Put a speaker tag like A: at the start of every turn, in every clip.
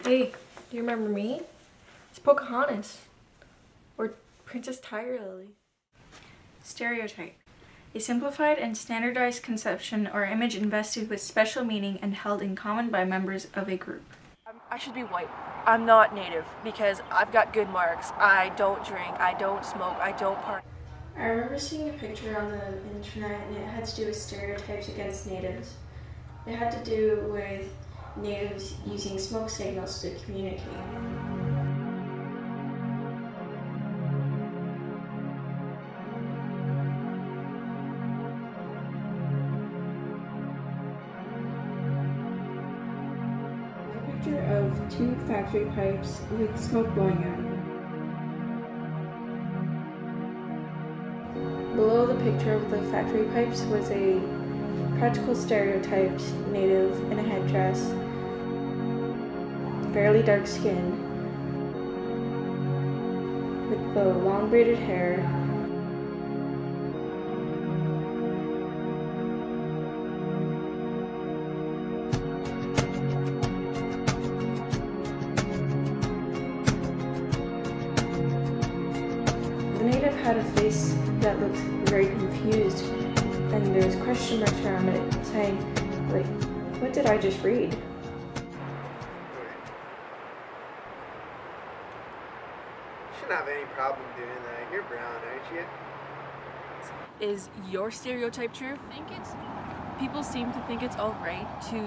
A: Hey, do you remember me? It's Pocahontas. Or Princess Tiger Lily.
B: Stereotype. A simplified and standardized conception or image invested with special meaning and held in common by members of a group.
C: I should be white. I'm not native because I've got good marks. I don't drink, I don't smoke, I don't party.
A: I remember seeing a picture on the internet and it had to do with stereotypes against natives. It had to do with natives using smoke signals to communicate. A picture of two factory pipes with smoke blowing out of them. Below the picture of the factory pipes was a practical stereotyped native in a headdress, fairly dark skin, with the long braided hair, the native had a face that looked very confused, and there was question marks around it saying, like, what did I just read?
D: Shouldn't have any problem doing that. You're brown, aren't you?
C: Is your stereotype true? People seem to think it's alright to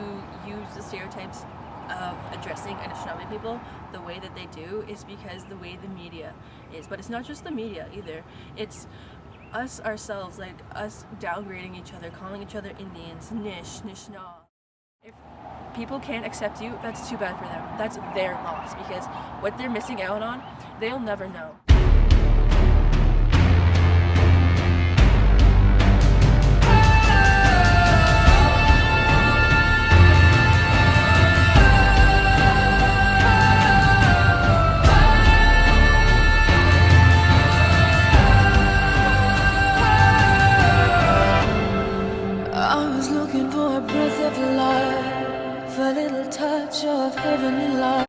C: use the stereotypes of addressing Anishinaabe people the way that they do is because the way the media is. But it's not just the media either. It's us ourselves, like us downgrading each other, calling each other Indians, Nishna. If people can't accept you, that's too bad for them. That's their loss because what they're missing out on, they'll never know.
E: I was looking for a breath of life, a little touch of heavenly light.